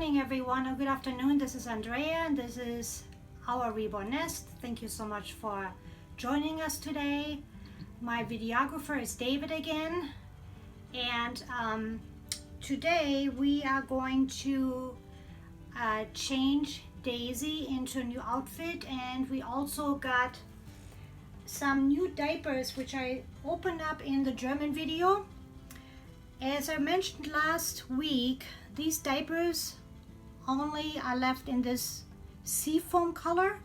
morning, everyone, or good afternoon. This is Andrea, and this is our Reborn Nest. Thank you so much for joining us today. My videographer is David again, and today we are going to change Daisy into a new outfit, and we also got some new diapers which I opened up in the German video. As I mentioned last week, these diapers only are left in this seafoam color.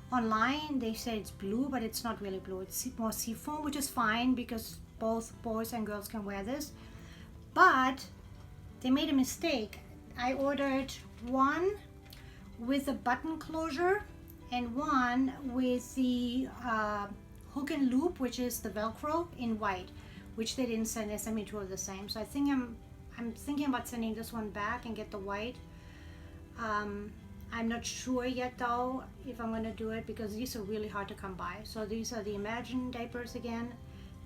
Online they say it's blue, but it's not really blue, it's more seafoam, which is fine because both boys and girls can wear this. But they made a mistake. I ordered one with a button closure and one with the hook and loop, which is the Velcro, in white, which they didn't send. They sent me two of the same. So I think I'm thinking about sending this one back and get the white. I'm not sure yet though if I'm going to do it, because these are really hard to come by. So these are the Imagine diapers again.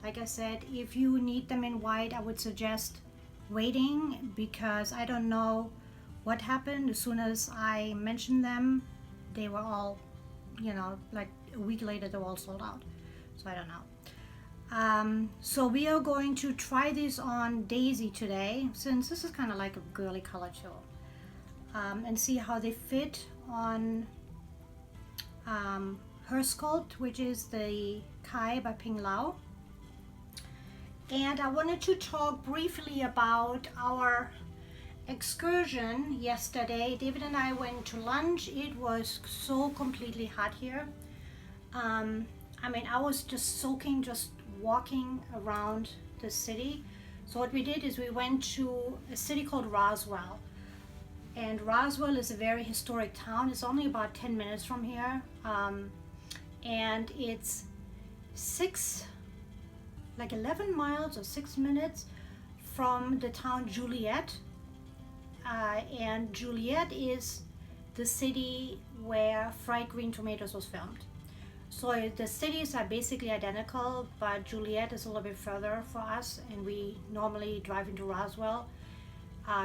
Like I said, if you need them in white, I would suggest waiting, because I don't know what happened. As soon as I mentioned them, they were all, like a week later they were all sold out. So I don't know. So we are going to try this on Daisy today, since this is kind of like a girly color too, and see how they fit on her sculpt, which is the Kai by Ping Lao. And I wanted to talk briefly about our excursion yesterday. David and I went to lunch. It was so completely hot here. I was just soaking, just walking around the city. So what we did is we went to a city called Roswell, and Roswell is a very historic town. It's only about 10 minutes from here, and it's 11 miles or 6 minutes from the town Juliet, and Juliet is the city where Fried Green Tomatoes was filmed. So the cities are basically identical, but Juliet is a little bit further for us, and we normally drive into Roswell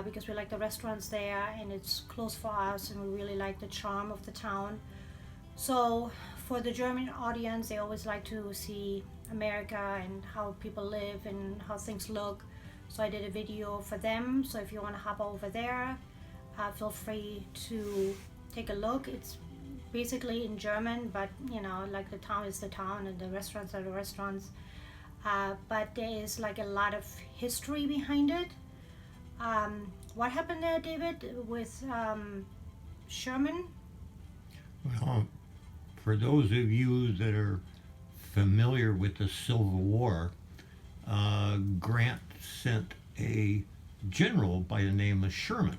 because we like the restaurants there and it's close for us, and we really like the charm of the town. So for the German audience, they always like to see America and how people live and how things look. So I did a video for them. So if you want to hop over there, feel free to take a look. It's basically in German, but like the town is the town and the restaurants are the restaurants, but there is like a lot of history behind it. What happened there, David, with Sherman? Well, for those of you that are familiar with the Civil War, Grant sent a general by the name of Sherman,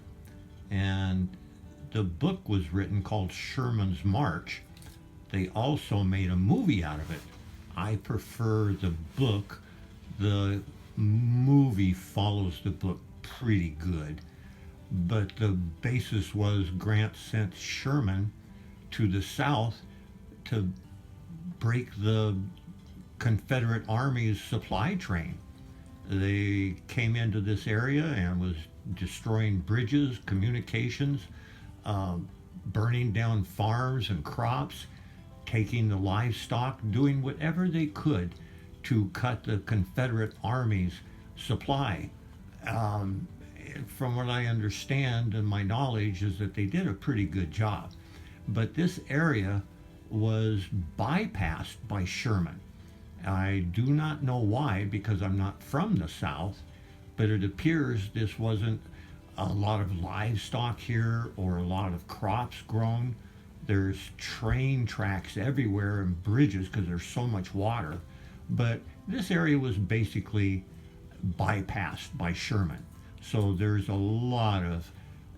and the book was written called Sherman's March. They also made a movie out of it. I prefer the book. The movie follows the book pretty good. But the basis was Grant sent Sherman to the South to break the Confederate Army's supply train. They came into this area and was destroying bridges, communications, burning down farms and crops, taking the livestock, doing whatever they could to cut the Confederate Army's supply. From what I understand and my knowledge is that they did a pretty good job. But this area was bypassed by Sherman. I do not know why, because I'm not from the South, but it appears this wasn't a lot of livestock here or a lot of crops grown. There's train tracks everywhere and bridges because there's so much water. But this area was basically bypassed by Sherman. So there's a lot of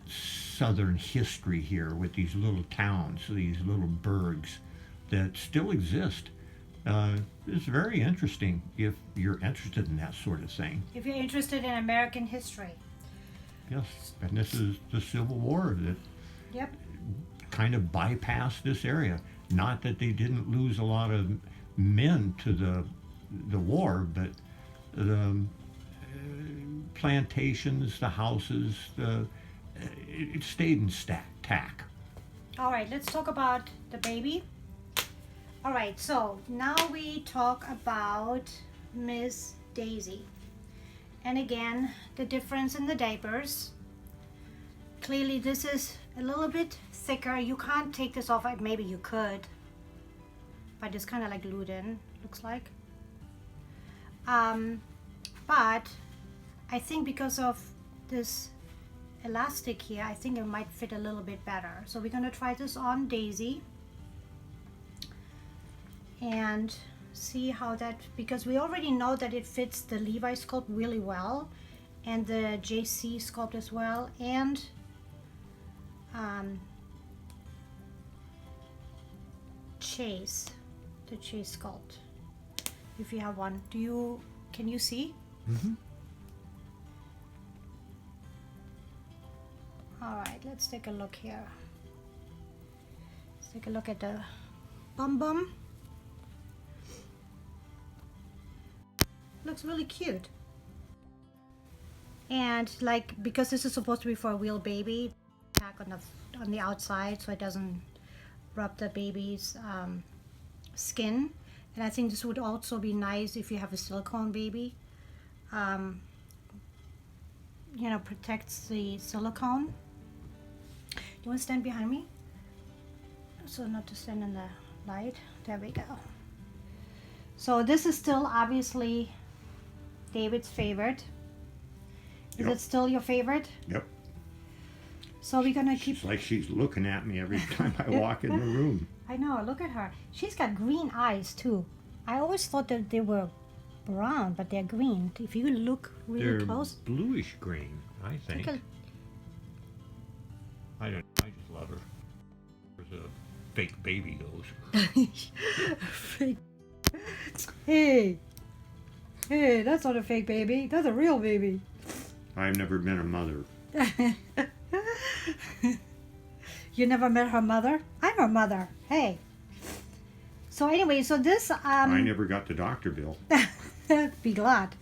Southern history here with these little towns, these little burgs that still exist. It's very interesting if you're interested in that sort of thing. If you're interested in American history. Yes, and this is the Civil War that kind of bypassed this area. Not that they didn't lose a lot of men to the war, but the plantations, the houses, it stayed intact. All right, let's talk about the baby. All right, so now we talk about Miss Daisy. And again, the difference in the diapers. Clearly this is a little bit thicker. You can't take this off. Maybe you could, but it's kind of like glued in, looks like. But I think because of this elastic here, I think it might fit a little bit better. So we're gonna try this on Daisy and see how that, because we already know that it fits the Levi sculpt really well and the JC sculpt as well, and the Chase sculpt. If you have one, can you see? Mm-hmm. All right, let's take a look here. Let's take a look at the bum. Looks really cute. And like, because this is supposed to be for a real baby, tack on the outside so it doesn't rub the baby's skin. And I think this would also be nice if you have a silicone baby. You know, protects the silicone. You want to stand behind me? So not to stand in the light. There we go. So this is still obviously David's favorite. Is it still your favorite? Yep. So we're gonna keep. It's like she's looking at me every time I walk in the room. I know. Look at her. She's got green eyes too. I always thought that they were brown, but they're green. If you look really close. They're bluish green, I think. I just love her. There's a fake baby goes. Fake. Hey, that's not a fake baby. That's a real baby. I've never been a mother. You never met her mother? I'm her mother. Hey. So anyway, so this I never got the doctor bill. Be glad.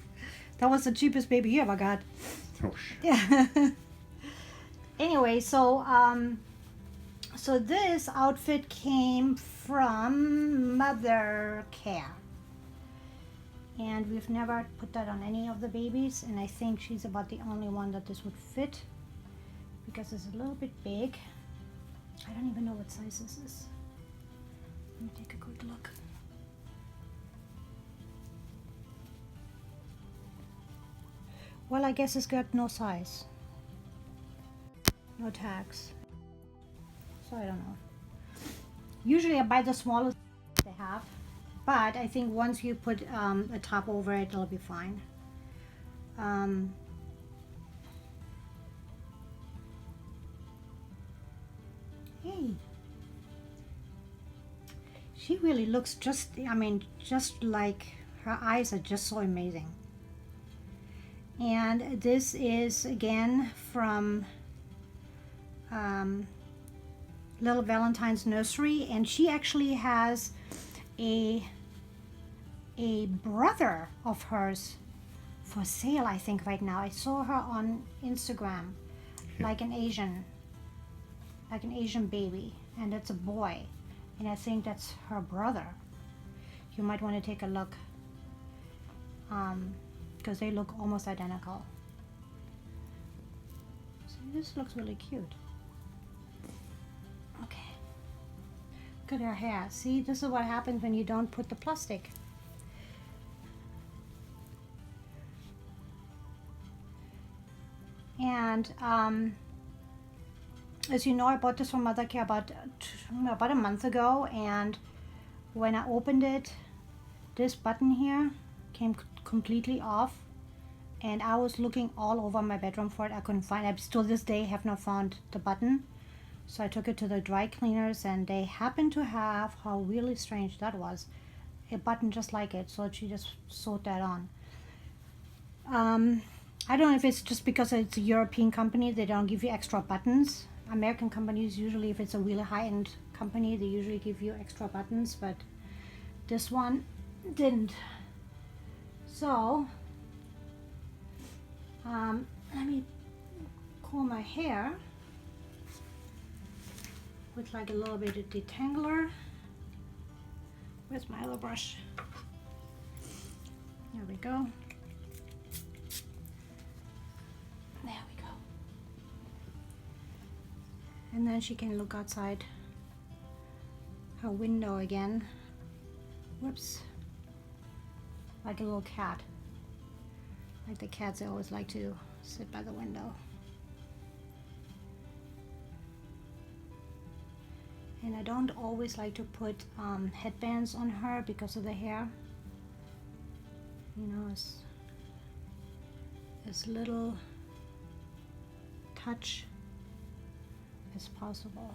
That was the cheapest baby you ever got. Oh shit. Yeah. Anyway, so so this outfit came from Mother Care. And we've never put that on any of the babies, and I think she's about the only one that this would fit because it's a little bit big. I don't even know what size this is. Let me take a quick look. Well, I guess it's got no size. No tags. So I don't know. Usually I buy the smallest they have. But I think once you put a top over it, it'll be fine. Hey. She really looks just like her eyes are just so amazing. And this is again from Little Valentine's Nursery, and she actually has a brother of hers for sale, I think, right now. I saw her on Instagram, like an Asian baby, and it's a boy, and I think that's her brother. You might want to take a look, because they look almost identical. So this looks really cute. Okay. Look at her hair. See, this is what happens when you don't put the plastic. And as you know, I bought this from Mother Care about a month ago, and when I opened it, this button here came completely off, and I was looking all over my bedroom for it. I couldn't find it. I still this day have not found the button. So I took it to the dry cleaners, and they happened to have, how really strange that was, a button just like it. So she just sewed that on. I don't know if it's just because it's a European company, they don't give you extra buttons. American companies usually, if it's a really high-end company, they usually give you extra buttons, but this one didn't. So let me comb my hair with like a little bit of detangler. Where's my other brush? There we go. There we go. And then she can look outside her window again. Whoops. Like a little cat. Like the cats, they always like to sit by the window. And I don't always like to put headbands on her because of the hair. You know, as little touch as possible.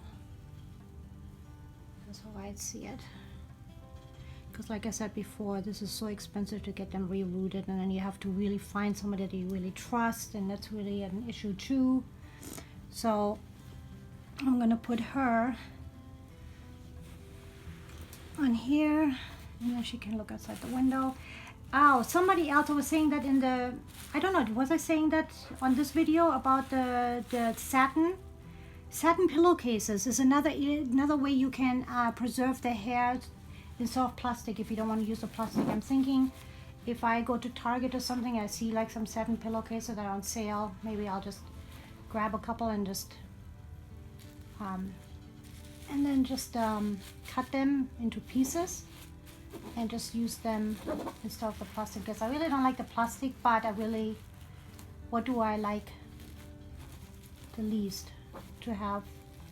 That's how I see it. Because like I said before, this is so expensive to get them rerooted, and then you have to really find somebody that you really trust, and that's really an issue too. So I'm gonna put her on here, and then she can look outside the window. Oh, somebody else was saying that in the, I don't know, was I saying that on this video about the satin pillowcases is another way you can preserve the hair instead of plastic if you don't want to use the plastic. I'm thinking if I go to Target or something, I see like some satin pillowcases that are on sale, maybe I'll just grab a couple and just cut them into pieces and just use them instead of the plastic. Because I really don't like the plastic, but what do I like the least? To have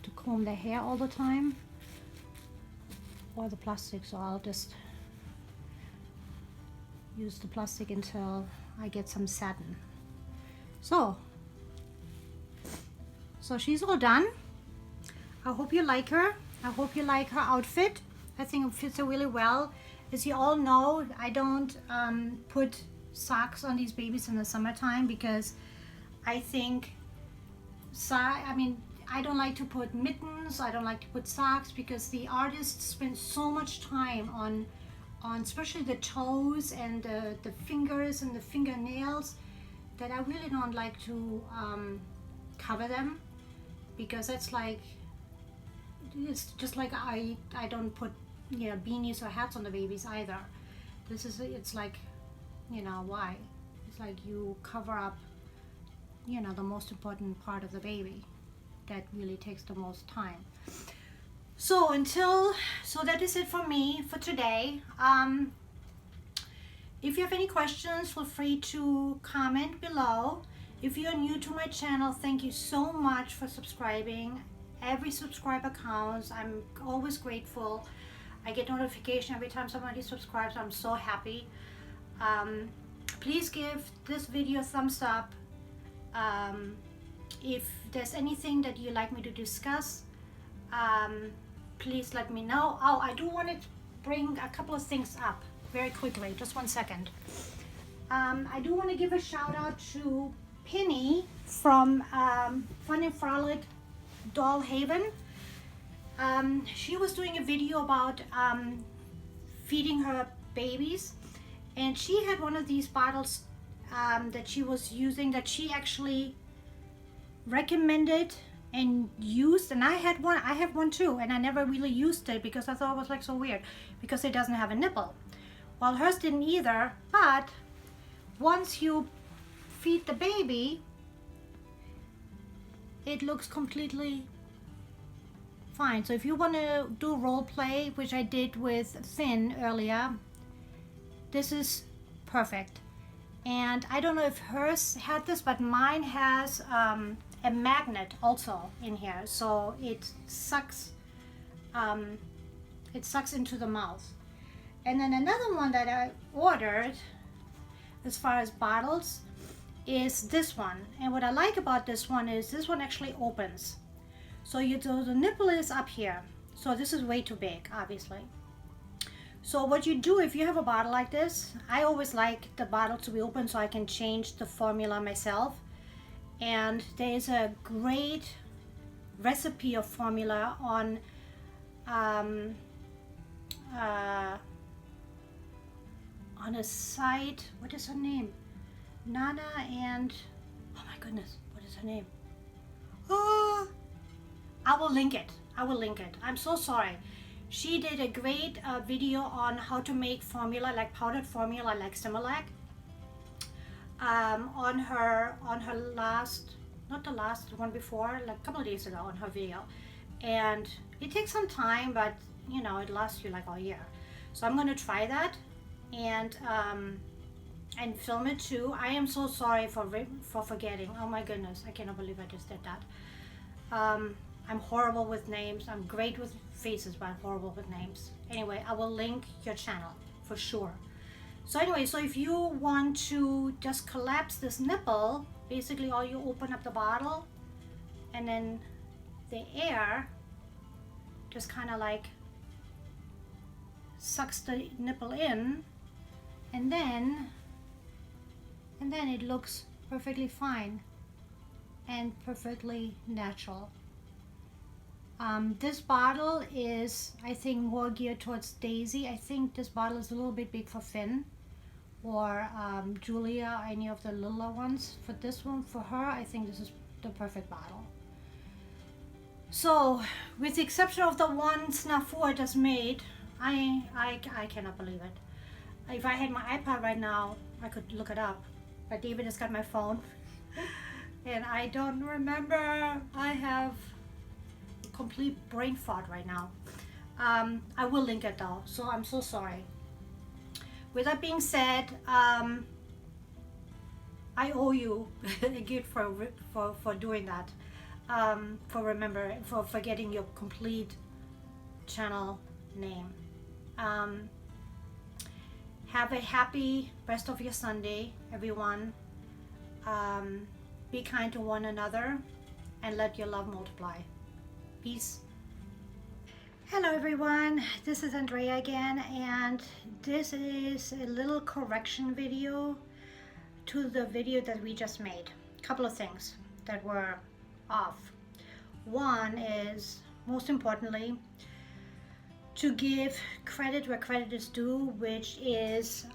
to comb the hair all the time, or the plastic. So I'll just use the plastic until I get some satin. So she's all done. I hope you like her. I hope you like her outfit. I think it fits her really well. As you all know, I don't put socks on these babies in the summertime because I think, I don't like to put mittens, I don't like to put socks, because the artists spend so much time on especially the toes and the fingers and the fingernails, that I really don't like to cover them, because that's like, it's just like I don't put beanies or hats on the babies either. It's like, why? It's like you cover up the most important part of the baby that really takes the most time. So that is it for me for today. If you have any questions, feel free to comment below. If you're new to my channel, thank you so much for subscribing. Every subscriber counts. I'm always grateful. I get notification every time somebody subscribes. I'm so happy. Please give this video a thumbs up. If there's anything that you'd like me to discuss, please let me know. Oh, I do want to bring a couple of things up very quickly. Just 1 second. I do want to give a shout out to Penny from Fun and Frolic Doll Haven. She was doing a video about feeding her babies, and she had one of these bottles that she was using, that she actually recommended and used, and I have one too, and I never really used it because I thought it was like so weird because it doesn't have a nipple. Well, hers didn't either, but once you feed the baby, it looks completely fine. So if you want to do role play, which I did with Finn earlier, this is perfect. And I don't know if hers had this, but mine has a magnet also in here, so it sucks into the mouth. And then another one that I ordered as far as bottles is this one. And what I like about this one is this one actually opens. So the nipple is up here. So this is way too big, obviously. So what you do if you have a bottle like this, I always like the bottle to be open so I can change the formula myself. And there is a great recipe of formula on a site. What is her name? Nana and, oh my goodness, what is her name? I will link it. I will link it. I'm so sorry. She did a great video on how to make formula, like powdered formula, like Similac. On her last, not the last one before, like a couple of days ago on her video. And it takes some time, but you know, it lasts you like a year. So I'm going to try that and film it too. I am so sorry for forgetting. Oh my goodness, I cannot believe I just did that. I'm horrible with names. I'm great with faces, but horrible with names. Anyway, I will link your channel for sure. So anyway, so if you want to just collapse this nipple, basically all you open up the bottle and then the air just kind of like sucks the nipple in, and then it looks perfectly fine and perfectly natural. This bottle is, I think, more geared towards Daisy. I think this bottle is a little bit big for Finn or Julia, any of the littler ones. For this one, for her, I think this is the perfect bottle. So, with the exception of the one snafu I just made, I cannot believe it. If I had my iPad right now, I could look it up. But David has got my phone, and I don't remember. I have complete brain fart right now. I will link it though, so I'm so sorry. With that being said, I owe you a gift for doing that, for forgetting your complete channel name. Have a happy rest of your Sunday, everyone. Be kind to one another and let your love multiply. Peace. Hello everyone, this is Andrea again, and this is a little correction video to the video that we just made. A couple of things that were off. One is, most importantly, to give credit where credit is due, which is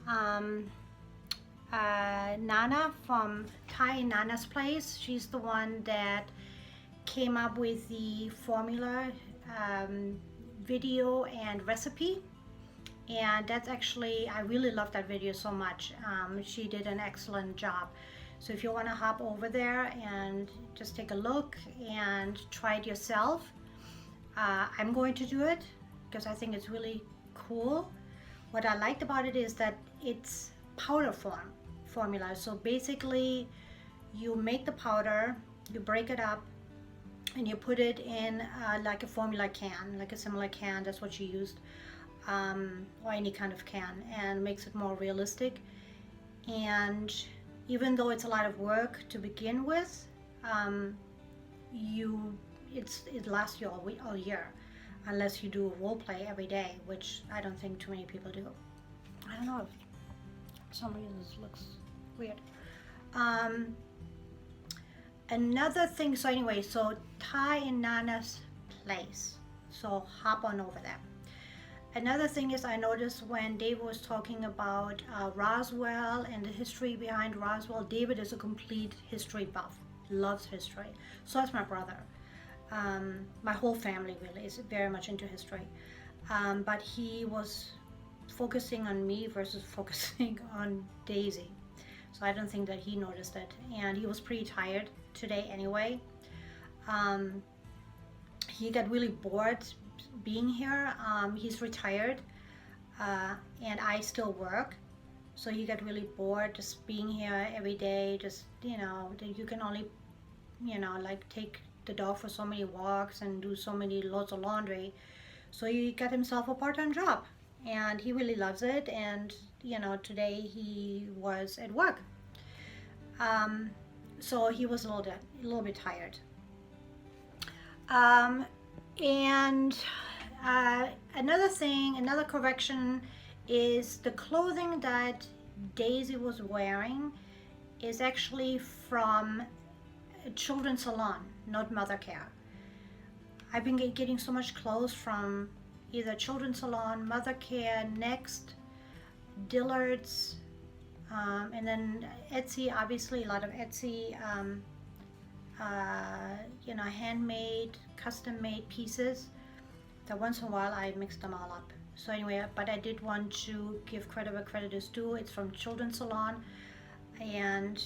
Nana from Thai and Nana's Place. She's the one that came up with the formula video and recipe, and that's actually, I really love that video so much. She did an excellent job. So if you want to hop over there and just take a look and try it yourself, I'm going to do it because I think it's really cool. What I liked about it is that it's powder formula. So basically you make the powder, you break it up, and you put it in like a formula can, like a similar can. That's what she used, or any kind of can, and makes it more realistic. And even though it's a lot of work to begin with, it lasts you all year, unless you do role play every day, which I don't think too many people do. I don't know, if for some reason this looks weird. Another thing, so anyway, so Thai and Nana's Place, so hop on over there. Another thing is, I noticed when David was talking about Roswell and the history behind Roswell, David is a complete history buff, loves history. So that's my brother. My whole family really is very much into history. But he was focusing on me versus focusing on Daisy. So I don't think that he noticed it. And he was pretty tired today anyway. He got really bored being here. He's retired, and I still work. So he got really bored just being here every day. Just, you know, you can only, you know, like take the dog for so many walks and do so many loads of laundry. So he got himself a part-time job, and he really loves it. And you know, today he was at work, so he was a little bit tired. And another thing, another correction is the clothing that Daisy was wearing is actually from a children's salon, not Mother Care. I've been getting so much clothes from either children's salon, Mother Care, Next, Dillard's, and then Etsy, obviously a lot of Etsy handmade, custom-made pieces. That once in a while I mix them all up. So anyway, but I did want to give credit where credit is due. It's from Children's Salon, and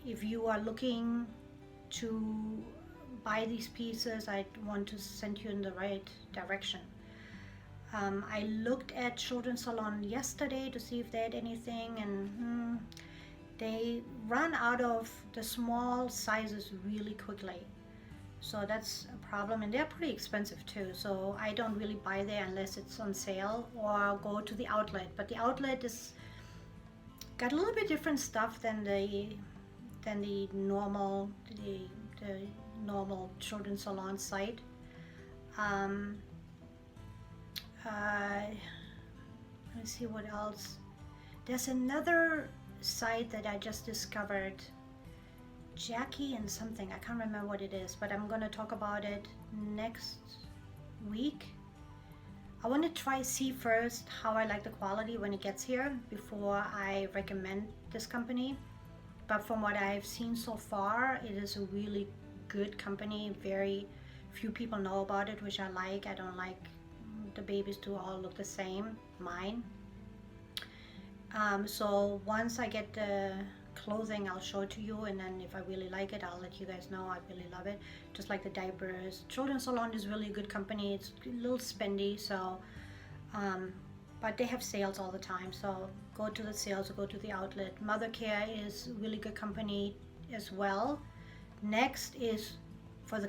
if you are looking to buy these pieces, I want to send you in the right direction. I looked at Children's Salon yesterday to see if they had anything, and they run out of the small sizes really quickly. So that's a problem, and they're pretty expensive too. So I don't really buy there unless it's on sale, or go to the outlet. But the outlet is got a little bit different stuff than the normal Children's Salon site. Let me see what else. There's another site that I just discovered, Jackie and something. I can't remember what it is, but I'm going to talk about it next week. I want to see first how I like the quality when it gets here before I recommend this company. But from what I've seen so far, it is a really good company. Very few people know about it, which I like. I don't like the babies to all look the same, mine. So once I get the clothing, I'll show it to you, and then if I really like it, I'll let you guys know. I really love it. Just like the diapers. Children's Salon is really a good company. It's a little spendy, so but they have sales all the time, so go to the sales or go to the outlet. Mother Care is a really good company as well. Next is for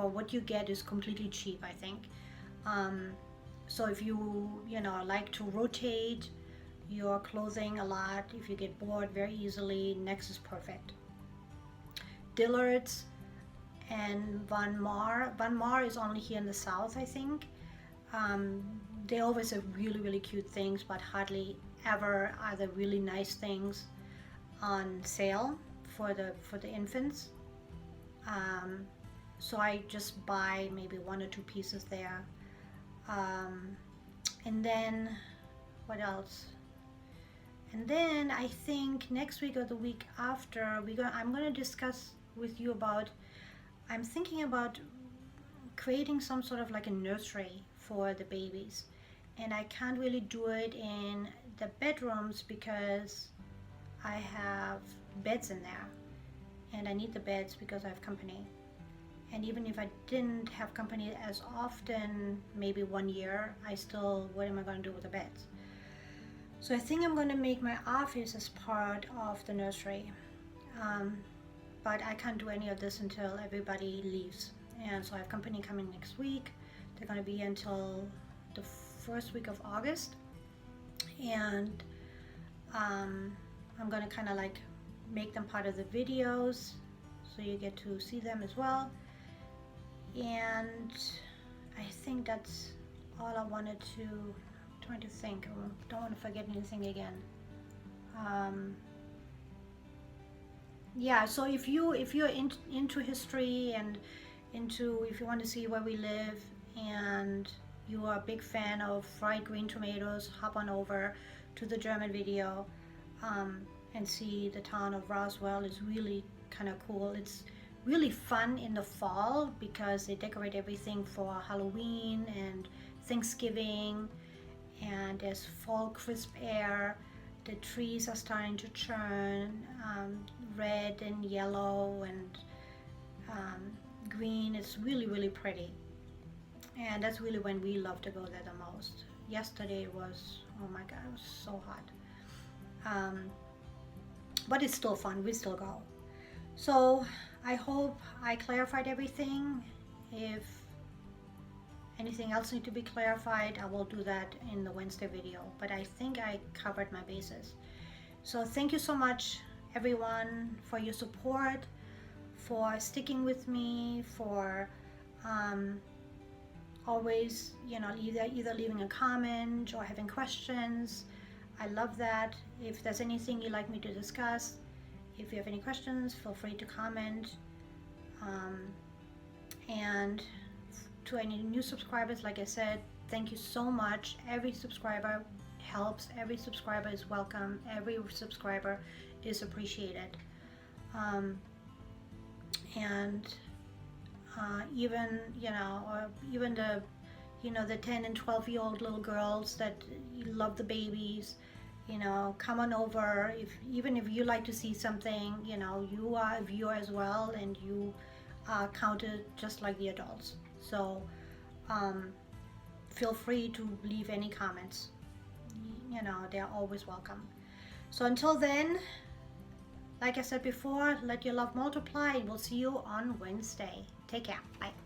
what you get is completely cheap, I think. So if you like to rotate your clothing a lot, if you get bored very easily, Next is perfect. Dillard's and Van Maar. Van Maar is only here in the south, I think. They always have really, really cute things, but hardly ever are there really nice things on sale for the infants. So I just buy maybe 1 or 2 pieces there. And then what else? And then I think next week or the week after I'm going to discuss with you about, I'm thinking about creating some sort of like a nursery for the babies, and I can't really do it in the bedrooms because I have beds in there, and I need the beds because I have company. And even if I didn't have company as often, maybe 1 year, what am I going to do with the beds? So I think I'm going to make my office as part of the nursery. But I can't do any of this until everybody leaves. And so I have company coming next week. They're going to be until the first week of August. And I'm going to kind of like make them part of the videos, so you get to see them as well. And I think that's all I wanted to, trying to think. I don't want to forget anything again. Yeah, so if you're into history and if you want to see where we live and you are a big fan of fried green tomatoes, hop on over to the German video and see the town of Roswell. Is really kind of cool. It's really fun in the fall because they decorate everything for Halloween and Thanksgiving, and there's fall crisp air. The trees are starting to turn red and yellow and green. It's really, really pretty, and that's really when we love to go there the most. Yesterday was, oh my god, it was so hot, but it's still fun. We still go. So I hope I clarified everything. If anything else needs to be clarified, I will do that in the Wednesday video, but I think I covered my bases. So thank you so much, everyone, for your support, for sticking with me, for always, either leaving a comment or having questions. I love that. If there's anything you'd like me to discuss, if you have any questions, feel free to comment. And to any new subscribers, like I said, thank you so much. Every subscriber helps. Every subscriber is welcome. Every subscriber is appreciated. and even or even the 10 and 12-year-old little girls that love the babies, come on over. Even if you like to see something, you are a viewer as well, and you are counted just like the adults. So feel free to leave any comments. They're always welcome. So until then, like I said before, let your love multiply, and we'll see you on Wednesday. Take care. Bye.